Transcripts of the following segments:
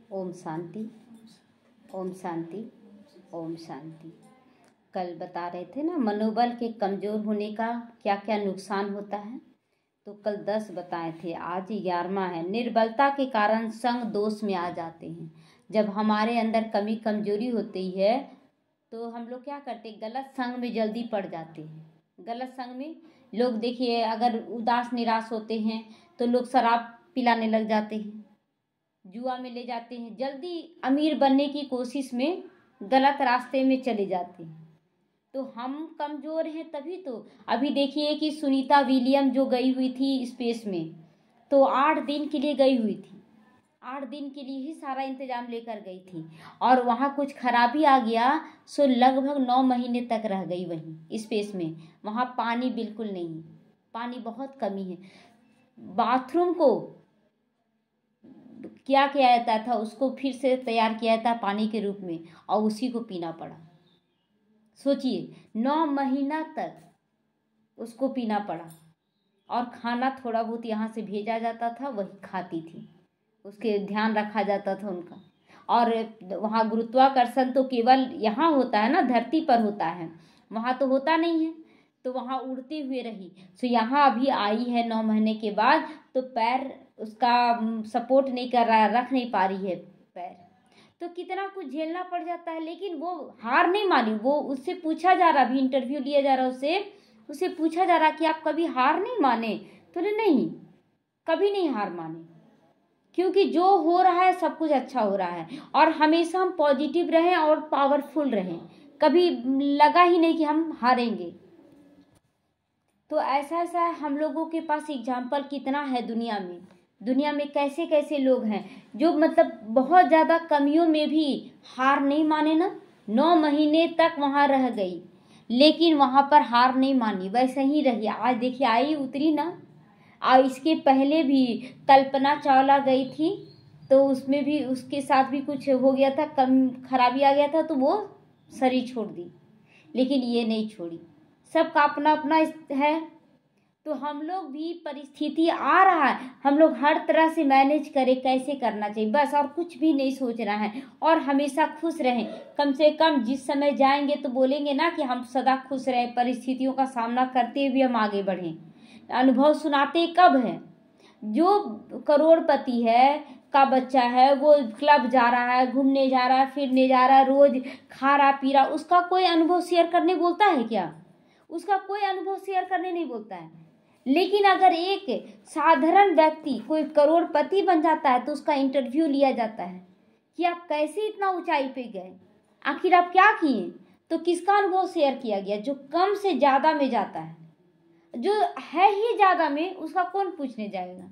ओम शांति, ओम शांति, ओम शांति। कल बता रहे थे ना मनोबल के कमज़ोर होने का क्या क्या नुकसान होता है। तो कल 10 बताए थे, आज 11वां है। निर्बलता के कारण संग दोष में आ जाते हैं। जब हमारे अंदर कमी कमजोरी होती है तो हम लोग क्या करते हैं, गलत संग में जल्दी पड़ जाते हैं। गलत संग में लोग, देखिए, अगर उदास निराश होते हैं तो लोग शराब पिलाने लग जाते हैं, जुआ में ले जाते हैं, जल्दी अमीर बनने की कोशिश में गलत रास्ते में चले जाते हैं। तो हम कमज़ोर हैं तभी तो। अभी देखिए कि सुनीता विलियम जो गई हुई थी स्पेस में, तो 8 दिन के लिए गई हुई थी। 8 दिन के लिए ही सारा इंतजाम लेकर गई थी और वहाँ कुछ खराबी आ गया सो लगभग 9 महीने तक रह गई वहीं स्पेस में। वहाँ पानी बिल्कुल नहीं है, पानी बहुत कमी है। बाथरूम को क्या किया जाता था, उसको फिर से तैयार किया जाता पानी के रूप में और उसी को पीना पड़ा। सोचिए 9 महीना तक उसको पीना पड़ा। और खाना थोड़ा बहुत यहाँ से भेजा जाता था, वही खाती थी, उसके ध्यान रखा जाता था उनका। और वहाँ गुरुत्वाकर्षण तो केवल यहाँ होता है ना, धरती पर होता है, वहाँ तो होता नहीं है। तो वहाँ उड़ते हुए रही। तो यहाँ अभी आई है 9 महीने के बाद, तो पैर उसका सपोर्ट नहीं कर रहा है, रख नहीं पा रही है पैर। तो कितना कुछ झेलना पड़ जाता है, लेकिन वो हार नहीं मानी। वो उससे पूछा जा रहा, अभी इंटरव्यू लिया जा रहा, उससे पूछा जा रहा कि आप कभी हार नहीं माने? तो नहीं, कभी नहीं हार माने, क्योंकि जो हो रहा है सब कुछ अच्छा हो रहा है। और हमेशा हम पॉजिटिव रहें और पावरफुल रहें, कभी लगा ही नहीं कि हम हारेंगे। तो ऐसा हम लोगों के पास एग्जाम्पल कितना है दुनिया में कैसे कैसे लोग हैं जो मतलब बहुत ज़्यादा कमियों में भी हार नहीं माने ना। 9 महीने तक वहाँ रह गई, लेकिन वहाँ पर हार नहीं मानी, वैसे ही रही। आज देखिए आई उतरी ना। और इसके पहले भी कल्पना चावला गई थी, तो उसमें भी उसके साथ भी कुछ हो गया था, कम खराबी आ गया था, तो वो शरीर छोड़ दी। लेकिन ये नहीं छोड़ी, सबका अपना अपना है। तो हम लोग भी, परिस्थिति आ रहा है, हम लोग हर तरह से मैनेज करें कैसे करना चाहिए, बस, और कुछ भी नहीं सोचना है। और हमेशा खुश रहें। कम से कम जिस समय जाएंगे तो बोलेंगे ना कि हम सदा खुश रहें, परिस्थितियों का सामना करते हुए हम आगे बढ़ें। अनुभव सुनाते कब है? जो करोड़पति है का बच्चा है, वो क्लब जा रहा है, घूमने जा रहा है, फिरने जा रहा है, रोज खा रहा पी रहा, उसका कोई अनुभव शेयर करने बोलता है क्या? उसका कोई अनुभव शेयर करने नहीं बोलता है। लेकिन अगर एक साधारण व्यक्ति कोई करोड़पति बन जाता है तो उसका इंटरव्यू लिया जाता है कि आप कैसे इतना ऊंचाई पे गए, आखिर आप क्या किए? तो किसका अनुभव शेयर किया गया? जो कम से ज्यादा में जाता है, जो है ही ज्यादा में, उसका कौन पूछने जाएगा?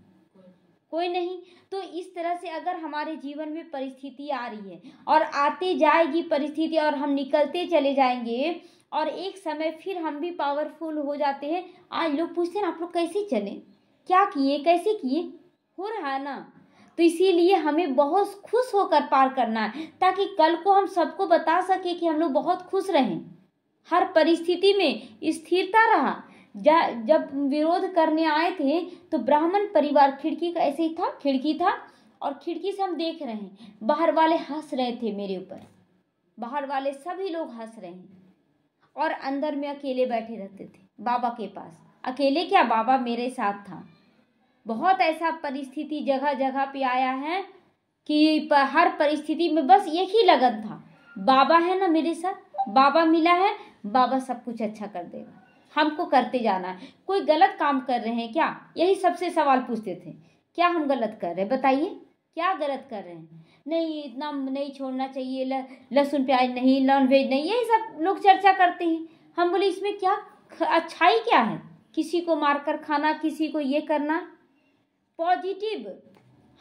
कोई नहीं। तो इस तरह से अगर हमारे जीवन में परिस्थिति आ रही है और आते जाएगी परिस्थिति और हम निकलते चले जाएंगे, और एक समय फिर हम भी पावरफुल हो जाते हैं। आज लोग पूछते हैं आप लोग कैसे चले, क्या किए, कैसे किए? हो रहा है ना। तो इसीलिए हमें बहुत खुश होकर पार करना है, ताकि कल को हम सबको बता सके कि हम लोग बहुत खुश रहें, हर परिस्थिति में स्थिरता रहा। जब विरोध करने आए थे तो ब्राह्मण परिवार, खिड़की का ऐसे ही था, खिड़की था, और खिड़की से हम देख रहे हैं बाहर वाले हंस रहे थे मेरे ऊपर, बाहर वाले सभी लोग हंस रहे हैं। और अंदर में अकेले बैठे रहते थे बाबा के पास। अकेले क्या, बाबा मेरे साथ था। बहुत ऐसा परिस्थिति जगह जगह पे आया है कि हर परिस्थिति में बस एक ही लगन था, बाबा है ना मेरे साथ, बाबा मिला है, बाबा सब कुछ अच्छा कर देगा, हमको करते जाना है। कोई गलत काम कर रहे हैं क्या, यही सबसे सवाल पूछते थे। क्या हम गलत कर रहे हैं, बताइए क्या गलत कर रहे हैं? नहीं, इतना नहीं छोड़ना चाहिए, लहसुन प्याज नहीं, नॉन वेज नहीं, यही सब लोग चर्चा करते हैं। हम बोले इसमें क्या अच्छाई क्या है? किसी को मारकर खाना, किसी को ये करना। पॉजिटिव,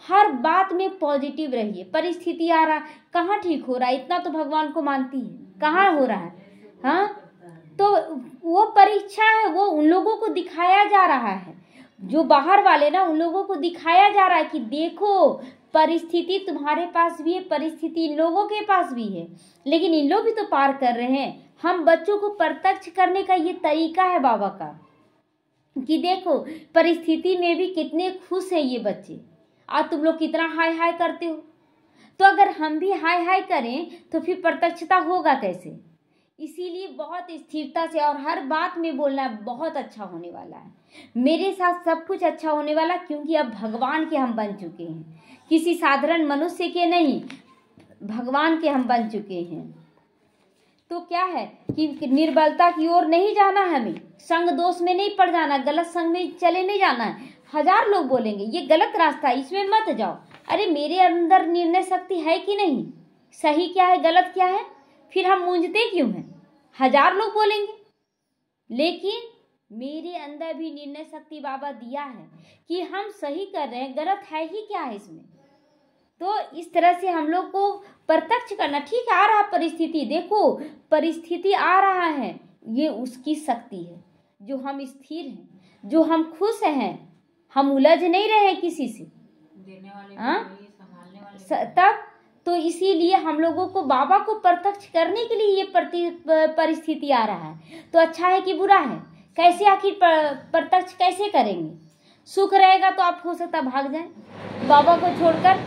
हर बात में पॉजिटिव रहिए। परिस्थिति आ रहा, कहाँ ठीक हो रहा है? इतना तो भगवान को मानती है, कहाँ हो रहा है? हाँ, तो वो परीक्षा है, वो उन लोगों को दिखाया जा रहा है, जो बाहर वाले ना, उन लोगों को दिखाया जा रहा है कि देखो परिस्थिति तुम्हारे पास भी है, परिस्थिति इन लोगों के पास भी है, लेकिन इन लोग भी तो पार कर रहे हैं। हम बच्चों को प्रत्यक्ष करने का ये तरीका है बाबा का, कि देखो परिस्थिति में भी कितने खुश है ये बच्चे, और तुम लोग कितना हाय हाय करते हो। तो अगर हम भी हाय हाय करें तो फिर प्रत्यक्षता होगा कैसे? इसीलिए बहुत स्थिरता से और हर बात में बोलना बहुत अच्छा होने वाला है। मेरे साथ सब कुछ अच्छा होने वाला, क्योंकि अब भगवान के हम बन चुके हैं, किसी साधारण मनुष्य के नहीं, भगवान के हम बन चुके हैं। तो क्या है कि निर्बलता की ओर नहीं जाना, हमें संग दोष में नहीं पड़ जाना, गलत संग में चले नहीं जाना है। 1000 लोग बोलेंगे ये गलत रास्ता है, इसमें मत जाओ। अरे मेरे अंदर निर्णय शक्ति है कि नहीं, सही क्या है गलत क्या है, फिर हम मूंझते क्यों हैं? 1000 लोग बोलेंगे, लेकिन मेरे अंदर भी निर्णय शक्ति बाबा दिया है कि हम सही कर रहे हैं, गलत है ही क्या है इसमें। तो इस तरह से हम लोग को प्रत्यक्ष करना। ठीक है, आ रहा परिस्थिति, देखो परिस्थिति आ रहा है, ये उसकी शक्ति है। जो हम स्थिर हैं, जो हम खुश हैं, हम उलझ नहीं रहे हैं किसी से, देने वाले संभालने वाले तब तो इसीलिए हम लोगों को बाबा को प्रत्यक्ष करने के लिए ये परिस्थिति आ रहा है। तो अच्छा है कि बुरा है? कैसे आखिर प्रत्यक्ष कैसे करेंगे? सुख रहेगा तो आप हो सकता भाग जाए बाबा को छोड़कर,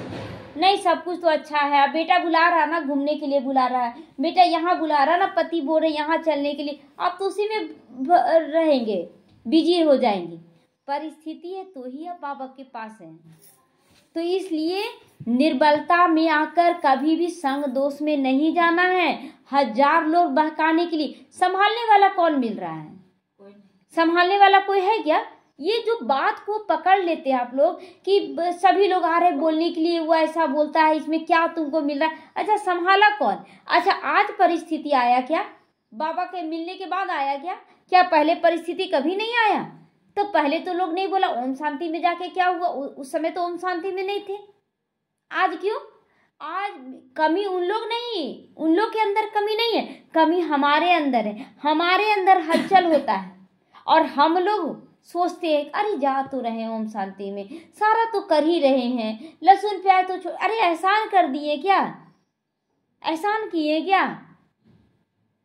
नहीं सब कुछ तो अच्छा है, अब बेटा बुला रहा ना घूमने के लिए, बुला रहा है बेटा यहाँ, बुला रहा ना पति बोल रहे यहाँ चलने के लिए, आप तो उसी में रहेंगे, बिजी हो जाएंगे। परिस्थिति है तो ही आप बाबा के पास हैं। तो इसलिए निर्बलता में आकर कभी भी संग दोष में नहीं जाना है। 1000 लोग बहकाने के लिए संभालने वाला कौन मिल रहा है? संभालने वाला कोई है क्या? ये जो बात को पकड़ लेते हैं आप लोग कि सभी लोग आ रहे बोलने के लिए, वो ऐसा बोलता है, इसमें क्या तुमको मिल रहा है? अच्छा संभाला कौन? अच्छा आज परिस्थिति आया क्या? बाबा के मिलने के बाद आया क्या? क्या पहले परिस्थिति कभी नहीं आया? तो पहले तो लोग नहीं बोला ओम शांति में जाके क्या हुआ, उस समय तो ओम शांति में नहीं थे। आज क्यों? आज कमी उन लोग नहीं, उन लोग के अंदर कमी नहीं है, कमी हमारे अंदर है। हमारे अंदर हलचल होता है और हम लोग सोचते हैं अरे जा तो रहे हैं ओम शांति में, सारा तो कर ही रहे हैं, लहसुन प्याज तो अरे एहसान कर दिए क्या? एहसान किए क्या?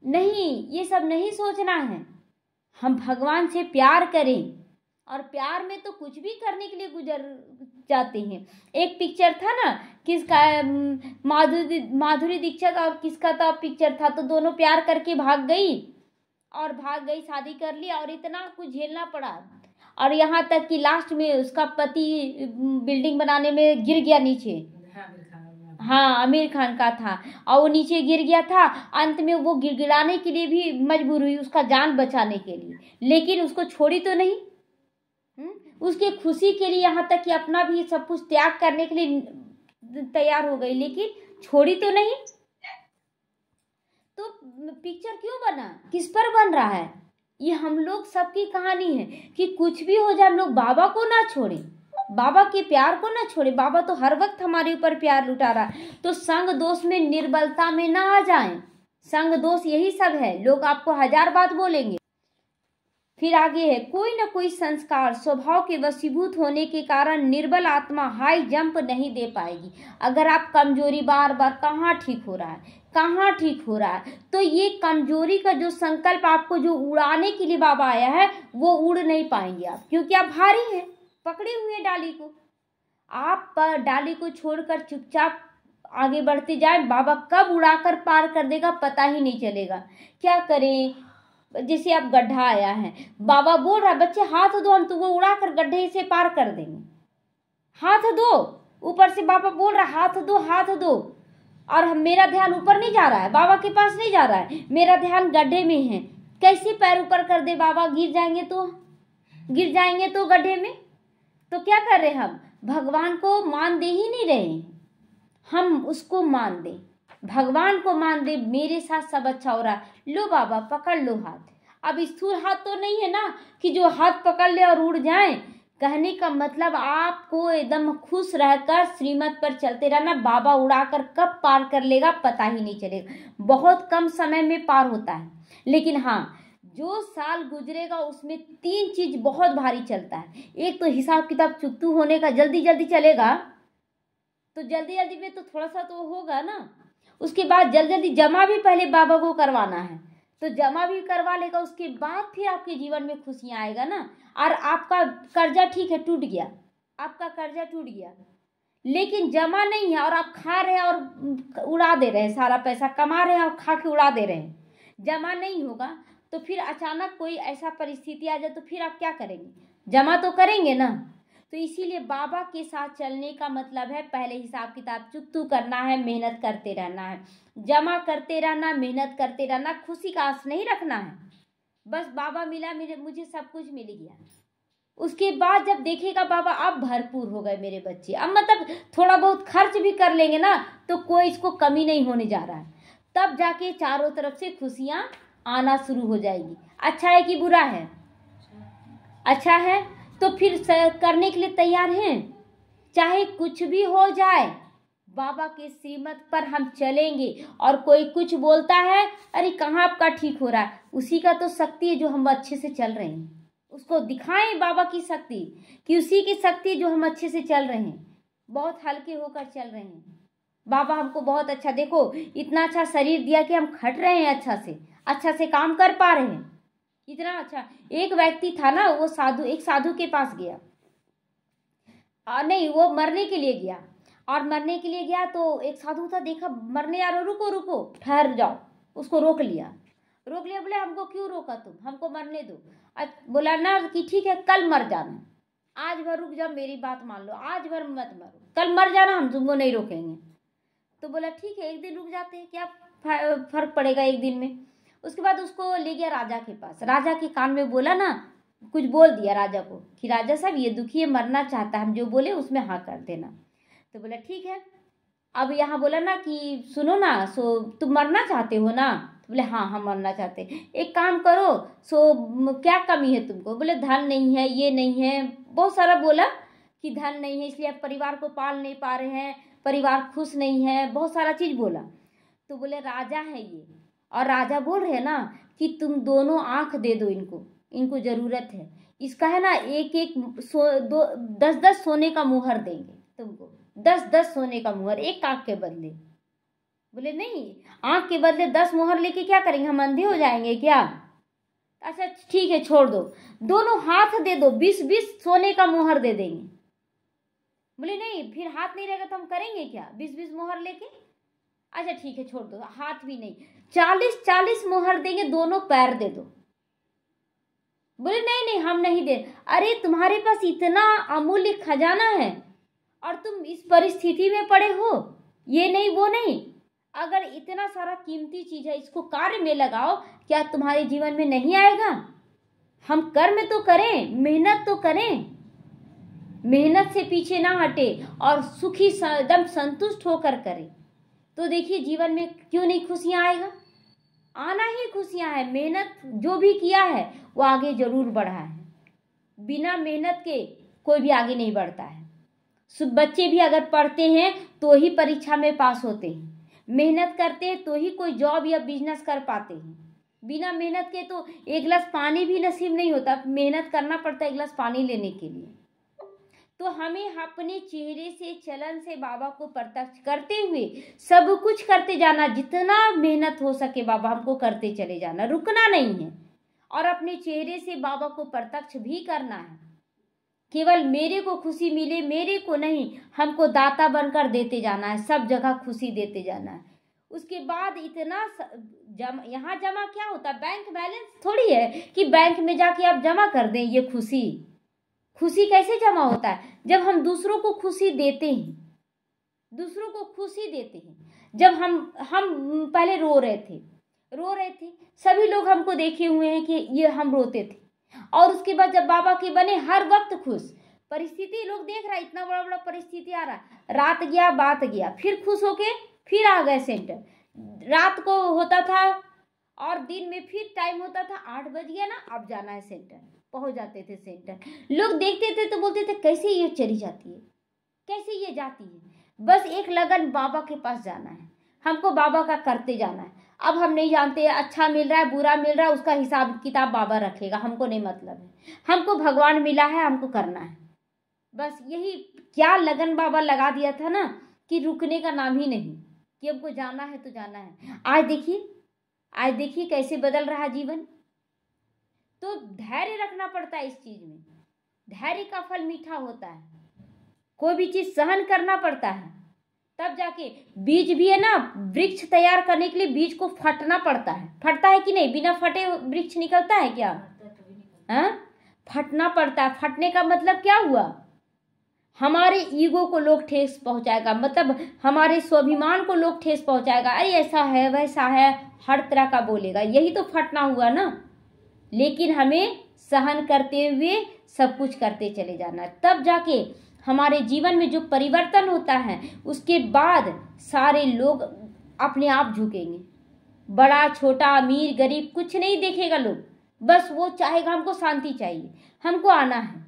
नहीं, ये सब नहीं सोचना है। हम भगवान से प्यार करें, और प्यार में तो कुछ भी करने के लिए गुजर जाते हैं। एक पिक्चर था ना, किसका, माधुरी दीक्षित और किसका था पिक्चर था, तो दोनों प्यार करके भाग गई, शादी कर ली, और इतना कुछ झेलना पड़ा, और यहाँ तक कि लास्ट में उसका पति बिल्डिंग बनाने में गिर गया नीचे। हाँ आमिर खान का था, और वो नीचे गिर गया था। अंत में वो गिड़गिड़ाने के लिए भी मजबूर हुई उसका जान बचाने के लिए, लेकिन उसको छोड़ी तो नहीं। उसके खुशी के लिए यहाँ तक कि अपना भी सब कुछ त्याग करने के लिए तैयार हो गई, लेकिन छोड़ी तो नहीं। तो पिक्चर क्यों बना, किस पर बन रहा है? ये हम लोग सबकी कहानी है कि कुछ भी हो जाए हम लोग बाबा को ना छोड़े, बाबा के प्यार को ना छोड़े। बाबा तो हर वक्त हमारे ऊपर प्यार लुटा रहा है। तो संग दोष में, निर्बलता में ना आ जाएं। संग दोष यही सब है, लोग आपको 1000 बात बोलेंगे। फिर आगे है, कोई न कोई संस्कार स्वभाव के वशीभूत होने के कारण निर्बल आत्मा हाई जंप नहीं दे पाएगी। अगर आप कमजोरी बार बार कहाँ ठीक हो रहा है, कहाँ ठीक हो रहा है, तो ये कमजोरी का जो संकल्प आपको जो उड़ाने के लिए बाबा आया है, वो उड़ नहीं पाएंगे आप, क्योंकि आप भारी हैं, पकड़े हुए डाली को। आप डाली को छोड़कर चुपचाप आगे बढ़ते जाए, बाबा कब उड़ाकर पार कर देगा पता ही नहीं चलेगा। क्या करें? जैसे आप गड्ढा आया है, बाबा बोल रहा है बच्चे हाथ दो, हम तुमको उड़ाकर गड्ढे से पार कर देंगे, हाथ दो। ऊपर से बाबा बोल रहा है हाथ दो, हाथ दो, और मेरा ध्यान ऊपर नहीं जा रहा है, बाबा के पास नहीं जा रहा है, मेरा ध्यान गड्ढे में है। कैसे पैर ऊपर कर दे बाबा? गिर जाएंगे तो गड्ढे में। तो क्या कर रहे हम? भगवान को मान दे ही नहीं रहे, हम उसको मान दे, भगवान को मान दे, मेरे साथ सब अच्छा हो रहा है। लो बाबा पकड़ लो हाथ। अब स्थूल हाथ तो नहीं है ना कि जो हाथ पकड़ ले और उड़ जाए। कहने का मतलब आपको एकदम खुश रहकर श्रीमत पर चलते रहना। बाबा उड़ाकर कब पार कर लेगा पता ही नहीं चलेगा, बहुत कम समय में पार होता है। लेकिन हाँ, जो साल गुजरेगा उसमें 3 चीज बहुत भारी चलता है। एक तो हिसाब किताब चुकतू होने का, जल्दी जल्दी चलेगा तो जल्दी जल्दी में तो थोड़ा सा तो होगा ना। उसके बाद जल्दी जल्दी जमा भी पहले बाबा को करवाना है, तो जमा भी करवा लेगा, उसके बाद फिर आपके जीवन में खुशियाँ आएगा ना। और आपका कर्जा ठीक है टूट गया, आपका कर्जा टूट गया, लेकिन जमा नहीं है और आप खा रहे हैं और उड़ा दे रहे हैं, सारा पैसा कमा रहे हैं और खा के उड़ा दे रहे हैं, जमा नहीं होगा तो फिर अचानक कोई ऐसा परिस्थिति आ जाए तो फिर आप क्या करेंगे? जमा तो करेंगे ना। तो इसीलिए बाबा के साथ चलने का मतलब है पहले हिसाब किताब चुकतू करना है, मेहनत करते रहना है, जमा करते रहना, मेहनत करते रहना, खुशी का आस नहीं रखना है। बस बाबा मिला, मुझे सब कुछ मिल गया। उसके बाद जब देखेगा बाबा अब भरपूर हो गए मेरे बच्चे, अब मतलब थोड़ा बहुत खर्च भी कर लेंगे ना तो कोई इसको कमी नहीं होने जा रहा है, तब जाके चारों तरफ से खुशियाँ आना शुरू हो जाएगी। अच्छा है कि बुरा है? अच्छा है। तो फिर करने के लिए तैयार हैं, चाहे कुछ भी हो जाए बाबा के श्रीमत पर हम चलेंगे। और कोई कुछ बोलता है, अरे कहाँ आपका ठीक हो रहा है, उसी का तो शक्ति है जो हम अच्छे से चल रहे हैं। उसको दिखाएं बाबा की शक्ति, कि उसी की शक्ति जो हम अच्छे से चल रहे हैं, बहुत हल्के होकर चल रहे हैं। बाबा हमको बहुत अच्छा, देखो इतना अच्छा शरीर दिया कि हम खट रहे हैं, अच्छा से काम कर पा रहे हैं, इतना अच्छा। एक व्यक्ति था ना, वो एक साधु के पास गया, नहीं वो मरने के लिए गया, और मरने के लिए गया तो एक साधु था, देखा मरने आ रहा, रुको रुको ठहर जाओ, उसको रोक लिया। बोले हमको क्यों रोका तुम, हमको मरने दो। बोला ना कि ठीक है कल मर जाना, आज भर रुक जाओ, मेरी बात मान लो, आज भर मत मरो, कल मर जाना, हम तुमको नहीं रोकेंगे। तो बोला ठीक है एक दिन रुक जाते हैं, क्या फर्क पड़ेगा एक दिन में। उसके बाद उसको ले गया राजा के पास, राजा के कान में बोला ना, कुछ बोल दिया राजा को कि राजा साहब ये दुखी है, मरना चाहता है, हम जो बोले उसमें हाँ कर देना। तो बोला ठीक है। अब यहाँ बोला ना कि सुनो ना, सो तुम मरना चाहते हो ना? तो बोले हाँ हम मरना चाहते हैं। एक काम करो, सो क्या कमी है तुमको? बोले धन नहीं है, ये नहीं है, बहुत सारा बोला कि धन नहीं है इसलिए आप परिवार को पाल नहीं पा रहे हैं, परिवार खुश नहीं है, बहुत सारा चीज़ बोला। तो बोले राजा है ये, और राजा बोल रहे हैं ना कि तुम दोनों आंख दे दो इनको ज़रूरत है इसका, है ना, एक 10 सोने का मुहर देंगे तुमको, 10 सोने का मुहर एक आंख के बदले। बोले नहीं, आंख के बदले 10 मुहर लेके क्या करेंगे, हम अंधे हो जाएंगे क्या? अच्छा ठीक है छोड़ दो, दोनों हाथ दे दो, 20-20 सोने का मुहर दे देंगे। बोले नहीं फिर हाथ नहीं रहेगा तो हम करेंगे क्या 20-20 मुहर लेके? अच्छा ठीक है छोड़ दो, हाथ भी नहीं, 40-40 मुहर देंगे, दोनों पैर दे दो। बोले नहीं नहीं हम नहीं दे। अरे तुम्हारे पास इतना अमूल्य खजाना है और तुम इस परिस्थिति में पड़े हो, ये नहीं वो नहीं, अगर इतना सारा कीमती चीज है इसको कार्य में लगाओ, क्या तुम्हारे जीवन में नहीं आएगा? हम कर्म तो करें, मेहनत तो करें, मेहनत से पीछे ना हटे और सुखी एकदम संतुष्ट होकर करें, तो देखिए जीवन में क्यों नहीं खुशियां आएगा, आना ही खुशियां है। मेहनत जो भी किया है वो आगे जरूर बढ़ा है, बिना मेहनत के कोई भी आगे नहीं बढ़ता है। बच्चे भी अगर पढ़ते हैं तो ही परीक्षा में पास होते हैं, मेहनत करते हैं तो ही कोई जॉब या बिजनेस कर पाते हैं, बिना मेहनत के तो एक गिलास पानी भी नसीब नहीं होता, मेहनत करना पड़ता है एक गिलास पानी लेने के लिए। तो हमें अपने चेहरे से, चलन से बाबा को प्रत्यक्ष करते हुए सब कुछ करते जाना, जितना मेहनत हो सके बाबा हमको करते चले जाना, रुकना नहीं है। और अपने चेहरे से बाबा को प्रत्यक्ष भी करना है, केवल मेरे को खुशी मिले मेरे को नहीं, हमको दाता बनकर देते जाना है, सब जगह खुशी देते जाना है। उसके बाद इतना यहाँ जमा क्या होता है, बैंक बैलेंस थोड़ी है कि बैंक में जाके आप जमा कर दें। ये खुशी कैसे जमा होता है, जब हम दूसरों को खुशी देते हैं, दूसरों को खुशी देते हैं। जब हम पहले रो रहे थे, सभी लोग हमको देखे हुए हैं कि ये हम रोते थे, और उसके बाद जब बाबा के बने हर वक्त खुश, परिस्थिति लोग देख रहा है, इतना बड़ा बड़ा परिस्थिति आ रहा, रात गया बात गया, फिर खुश होके फिर आ गए सेंटर। रात को होता था और दिन में फिर टाइम होता था, 8 बज गया ना, अब जाना है सेंटर, पहुंच जाते थे सेंटर। लोग देखते थे तो बोलते थे कैसे ये चली जाती है, कैसे ये जाती है, बस एक लगन बाबा के पास जाना है, हमको बाबा का करते जाना है। अब हम नहीं जानते अच्छा मिल रहा है बुरा मिल रहा है, उसका हिसाब किताब बाबा रखेगा, हमको नहीं मतलब है, हमको भगवान मिला है, हमको करना है बस। यही क्या लगन बाबा लगा दिया था ना कि रुकने का नाम ही नहीं, कि हमको जाना है तो जाना है। आज देखिए कैसे बदल रहा जीवन। तो धैर्य रखना पड़ता है इस चीज में, धैर्य का फल मीठा होता है। कोई भी चीज सहन करना पड़ता है, तब जाके बीज भी है ना, वृक्ष तैयार करने के लिए बीज को फटना पड़ता है। फटता है कि नहीं? बिना फटे वृक्ष निकलता है क्या? हाँ, फटना पड़ता है। फटने का मतलब क्या हुआ? हमारे ईगो को लोग ठेस पहुंचाएगा, मतलब हमारे स्वाभिमान को लोग ठेस पहुंचाएगा। अरे ऐसा है वैसा है, हर तरह का बोलेगा, यही तो फटना हुआ ना। लेकिन हमें सहन करते हुए सब कुछ करते चले जाना है, तब जाके हमारे जीवन में जो परिवर्तन होता है, उसके बाद सारे लोग अपने आप झुकेंगे। बड़ा छोटा अमीर गरीब कुछ नहीं देखेगा लोग, बस वो चाहेगा हमको शांति चाहिए, हमको आना है।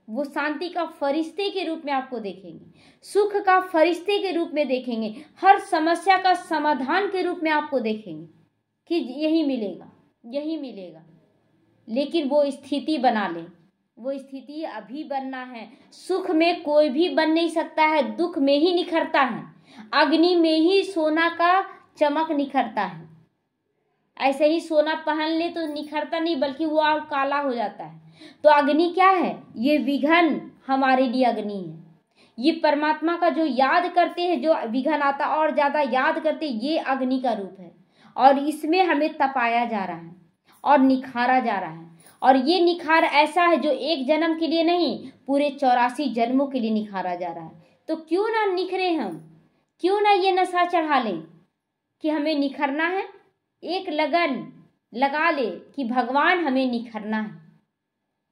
वो शांति का फरिश्ते के रूप में आपको देखेंगे, सुख का फरिश्ते के रूप में देखेंगे, हर समस्या का समाधान के रूप में आपको देखेंगे कि यही मिलेगा, यही मिलेगा। लेकिन वो स्थिति बना ले, वो स्थिति अभी बनना है। सुख में कोई भी बन नहीं सकता है, दुख में ही निखरता है। अग्नि में ही सोना का चमक निखरता है। ऐसे ही सोना पहन ले तो निखरता नहीं, बल्कि वो और काला हो जाता है। तो अग्नि क्या है? ये विघन हमारे लिए अग्नि है। ये परमात्मा का जो याद करते हैं, जो विघन आता और ज्यादा याद करते, ये अग्नि का रूप है। और इसमें हमें तपाया जा रहा है और निखारा जा रहा है। और ये निखार ऐसा है जो एक जन्म के लिए नहीं, पूरे 84 जन्मों के लिए निखारा जा रहा है। तो क्यों ना निखरे हम, क्यों ना ये नशा चढ़ा लें कि हमें निखरना है। एक लगन लगा ले कि भगवान हमें निखरना है,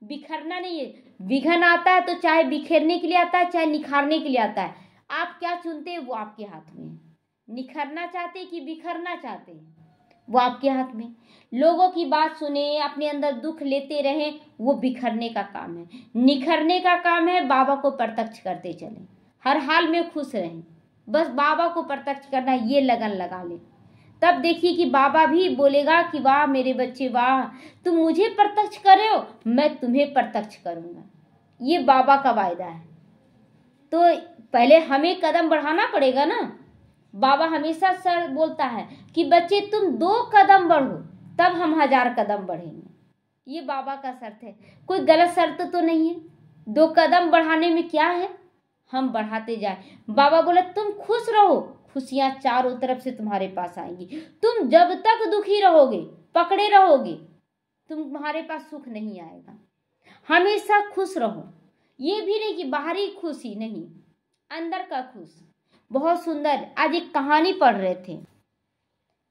बिखरना नहीं है। विघन आता है तो चाहे बिखेरने के लिए आता है, चाहे निखारने के लिए आता है। आप क्या चुनते हैं वो आपके हाथ में है। निखरना चाहते कि बिखरना चाहते हैं, वो आपके हाथ में। लोगों की बात सुने, अपने अंदर दुख लेते रहें, वो बिखरने का काम है। निखरने का काम है बाबा को प्रत्यक्ष करते चलें, हर हाल में खुश रहें, बस बाबा को प्रत्यक्ष करना, ये लगन लगा ले। तब देखिए कि बाबा भी बोलेगा कि वाह मेरे बच्चे वाह, तुम मुझे प्रत्यक्ष करे हो, मैं तुम्हें प्रत्यक्ष करूंगा। ये बाबा का वायदा है। तो पहले हमें कदम बढ़ाना पड़ेगा ना। बाबा हमेशा सर बोलता है कि बच्चे तुम 2 कदम बढ़ो, तब हम 1000 कदम बढ़ेंगे। ये बाबा का शर्त है, कोई गलत शर्त तो नहीं है। 2 कदम बढ़ाने में क्या है, हम बढ़ाते जाए। बाबा बोला तुम खुश रहो, खुशियां चारों तरफ से तुम्हारे पास आएंगी। तुम जब तक दुखी रहोगे, पकड़े रहोगे, तुम्हारे पास सुख नहीं आएगा। हमेशा खुश रहो। ये भी नहीं कि बाहरी खुशी नहीं, अंदर का खुश। बहुत सुंदर। आज एक कहानी पढ़ रहे थे,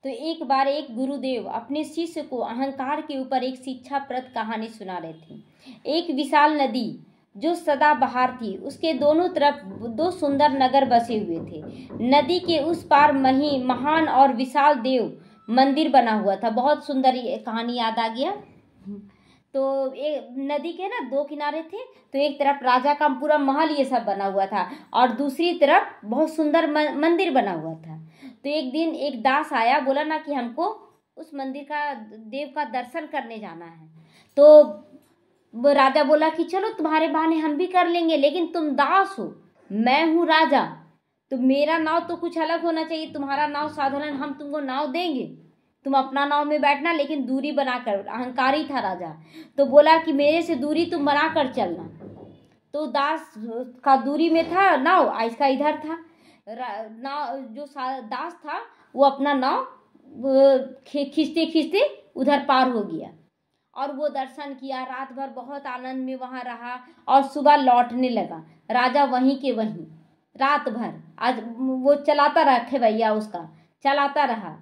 तो एक बार एक गुरुदेव अपने शिष्य को अहंकार के ऊपर एक शिक्षाप्रद कहानी सुना रहे थे। एक विशाल नदी जो सदाबहार थी, उसके दोनों तरफ 2 सुंदर नगर बसे हुए थे। नदी के उस पार महान और विशाल देव मंदिर बना हुआ था। बहुत सुंदर कहानी याद आ गया। तो एक नदी के ना 2 किनारे थे, तो एक तरफ राजा का पूरा महल ये सब बना हुआ था, और दूसरी तरफ बहुत सुंदर मंदिर बना हुआ था। तो एक दिन एक दास आया, बोला ना कि हमको उस मंदिर का, देव का दर्शन करने जाना है। तो वो राजा बोला कि चलो तुम्हारे बहाने हम भी कर लेंगे, लेकिन तुम दास हो, मैं हूँ राजा, तो मेरा नाव तो कुछ अलग होना चाहिए। तुम्हारा नाव साधारण, हम तुमको नाव देंगे, तुम अपना नाव में बैठना, लेकिन दूरी बनाकर। अहंकारी था राजा, तो बोला कि मेरे से दूरी तुम बनाकर चलना। तो दास का दूरी में था नाव, इसका इधर था नाव। जो दास था वो अपना नाव खींचते खींचते उधर पार हो गया, और वो दर्शन किया। रात भर बहुत आनंद में वहाँ रहा, और सुबह लौटने लगा। राजा वहीं के वहीं रात भर आज वो चलाता रखे भैया, उसका चलाता रहा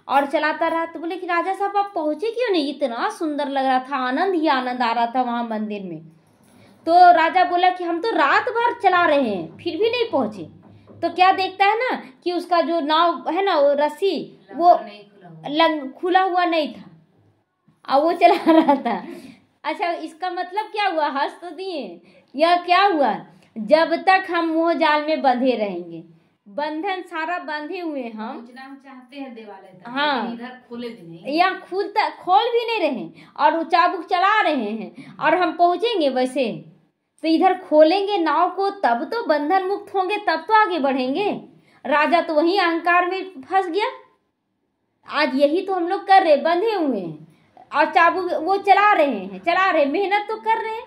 और चलाता रहा। तो बोले कि राजा साहब आप पहुँचे क्यों नहीं? इतना सुंदर लग रहा था, आनंद ही आनंद आ रहा था वहाँ मंदिर में। तो राजा बोला कि हम तो रात भर चला रहे हैं, फिर भी नहीं पहुँचे। तो क्या देखता है ना कि उसका जो नाव है ना, वो रस्सी वो खुला हुआ नहीं था, और वो चला रहा था। अच्छा, इसका मतलब क्या हुआ? हंस तो दिए। यह क्या हुआ? जब तक हम मोह जाल में बंधे रहेंगे, बंधन सारा बंधे हुए हम चाहते हैं देवालय तक, हाँ, इधर खोले भी नहीं, या खोल भी नहीं रहे, और चाबुक चला रहे हैं, और हम पहुंचेंगे वैसे। तो इधर खोलेंगे नाव को, तब तो बंधन मुक्त होंगे, तब तो आगे बढ़ेंगे। राजा तो वहीं अहंकार में फंस गया। आज यही तो हम लोग कर रहे, बंधे हुए हैं, और चाबुक वो चला रहे, मेहनत तो कर रहे हैं,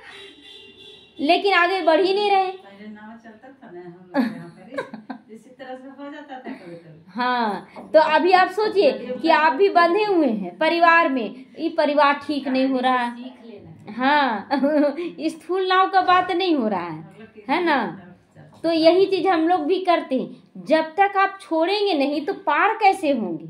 लेकिन आगे बढ़ ही नहीं रहे। पहले नाव चलता था ना हम लोग यहाँ पर, इसी तरह से हो जाता था कभी कभी। हाँ, तो अभी आप सोचिए कि आप भी बंधे हुए हैं परिवार में, ये परिवार ठीक नहीं हो रहा है। सीख लेना। हाँ स्थूल नाव का बात नहीं हो रहा है ना। तो यही चीज हम लोग भी करते हैं। जब तक आप छोड़ेंगे नहीं तो पार कैसे होंगे?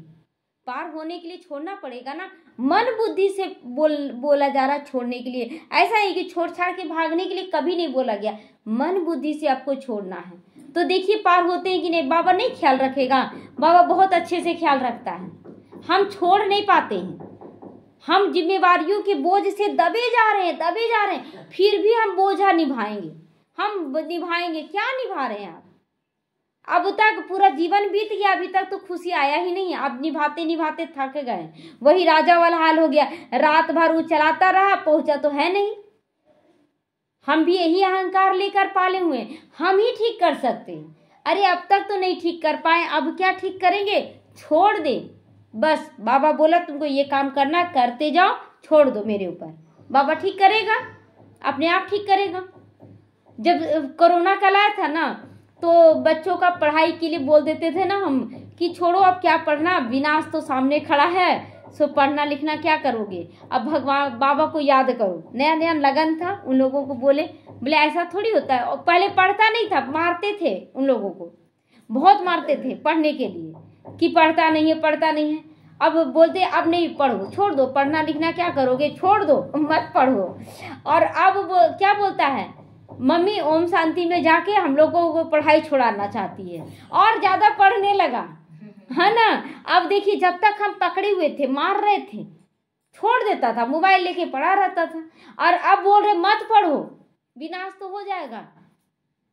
पार होने के लिए छोड़ना पड़ेगा ना। मन बुद्धि से बोला जा रहा है छोड़ने के लिए। ऐसा है कि छोड़ छाड़ के भागने के लिए कभी नहीं बोला गया। मन बुद्धि से आपको छोड़ना है। तो देखिए पार होते हैं कि नहीं। बाबा नहीं ख्याल रखेगा? बाबा बहुत अच्छे से ख्याल रखता है। हम छोड़ नहीं पाते हैं। हम जिम्मेवारियों के बोझ से दबे जा रहे हैं, फिर भी हम बोझा निभाएंगे। हम निभाएंगे। क्या निभा रहे हैं आप? अब तक पूरा जीवन बीत गया, अभी तक तो खुशी आया ही नहीं है। अब निभाते निभाते थक गए। वही राजा वाला हाल हो गया। रात भर वो चलाता रहा, पहुंचा तो है नहीं। हम भी यही अहंकार लेकर पाले हुए, हम ही ठीक कर सकते हैं। अरे अब तक तो नहीं ठीक कर पाए, अब क्या ठीक करेंगे? छोड़ दे बस। बाबा बोला तुमको ये काम करना, करते जाओ, छोड़ दो मेरे ऊपर। बाबा ठीक करेगा, अपने आप ठीक करेगा। जब कोरोना काल आया था ना, तो बच्चों का पढ़ाई के लिए बोल देते थे ना हम कि छोड़ो अब क्या पढ़ना, विनाश तो सामने खड़ा है, सो पढ़ना लिखना क्या करोगे। अब भगवान बाबा को याद करो। नया नया लगन था उन लोगों को। बोले ऐसा थोड़ी होता है। और पहले पढ़ता नहीं था, मारते थे उन लोगों को, बहुत मारते थे पढ़ने के लिए कि पढ़ता नहीं है। अब बोलते अब नहीं पढ़ो, छोड़ दो, पढ़ना लिखना क्या करोगे, छोड़ दो, मत पढ़ो। और अब क्या बोलता है, मम्मी ओम शांति में जाके हम लोगों को पढ़ाई छुड़ाना चाहती है, और ज्यादा पढ़ने लगा है ना। अब देखिए जब तक हम पकड़े हुए थे, मार रहे थे, छोड़ देता था, मोबाइल लेके पढ़ा रहता था। और अब बोल रहे मत पढ़ो, विनाश तो हो जाएगा।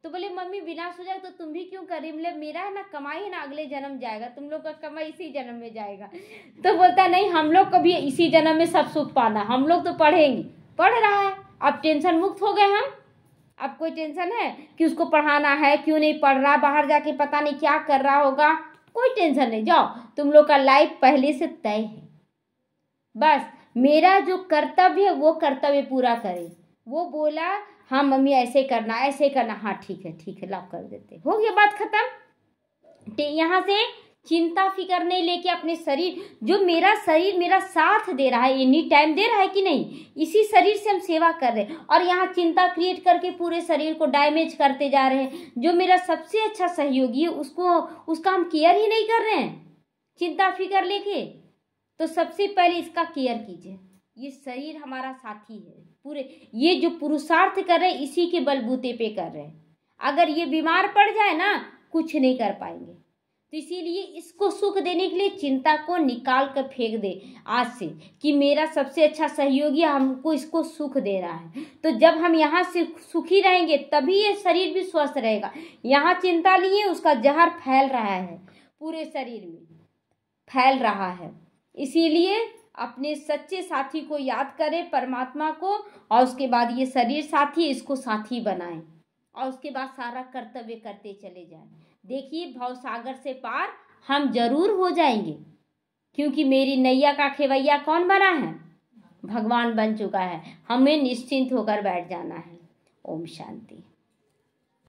तो बोले मम्मी विनाश हो जाएगा तो तुम भी क्यों करी? बोले मेरा है ना कमाई है ना, अगले जन्म जाएगा, तुम लोग का कमाई इसी जन्म में जाएगा। तो बोलता नहीं, हम लोग को भी इसी जन्म में सब सुख पाना, हम लोग तो पढ़ेंगे। पढ़ रहा है, अब टेंशन मुक्त हो गए हम। अब कोई टेंशन है कि उसको पढ़ाना है, क्यों नहीं पढ़ रहा, बाहर जाके पता नहीं क्या कर रहा होगा, कोई टेंशन नहीं। जाओ, तुम लोग का लाइफ पहले से तय है। बस मेरा जो कर्तव्य है वो कर्तव्य पूरा करे। वो बोला हाँ मम्मी ऐसे करना, हाँ ठीक है लाभ कर देते, हो गया बात खत्म। यहाँ से चिंता फिकर नहीं लेके अपने शरीर, जो मेरा शरीर मेरा साथ दे रहा है, एनी टाइम दे रहा है कि नहीं, इसी शरीर से हम सेवा कर रहे हैं। और यहाँ चिंता क्रिएट करके पूरे शरीर को डैमेज करते जा रहे हैं। जो मेरा सबसे अच्छा सहयोगी है उसका हम केयर ही नहीं कर रहे हैं, चिंता फिकर लेके। तो सबसे पहले इसका केयर कीजिए। ये शरीर हमारा साथी है पूरे। ये जो पुरुषार्थ कर रहे हैं इसी के बलबूते पे कर रहे हैं। अगर ये बीमार पड़ जाए ना, कुछ नहीं कर पाएंगे। तो इसीलिए इसको सुख देने के लिए चिंता को निकाल कर फेंक दे आज से, कि मेरा सबसे अच्छा सहयोगी हमको इसको सुख दे रहा है। तो जब हम यहाँ से सुखी रहेंगे तभी ये शरीर भी स्वस्थ रहेगा। यहाँ चिंता लिए उसका जहर फैल रहा है, पूरे शरीर में फैल रहा है। इसीलिए अपने सच्चे साथी को याद करें, परमात्मा को, और उसके बाद ये शरीर साथी, इसको साथी बनाएं, और उसके बाद सारा कर्तव्य करते चले जाएं। देखिए भव सागर से पार हम जरूर हो जाएंगे, क्योंकि मेरी नैया का खेवैया कौन बना है? भगवान बन चुका है। हमें निश्चिंत होकर बैठ जाना है। ओम शांति।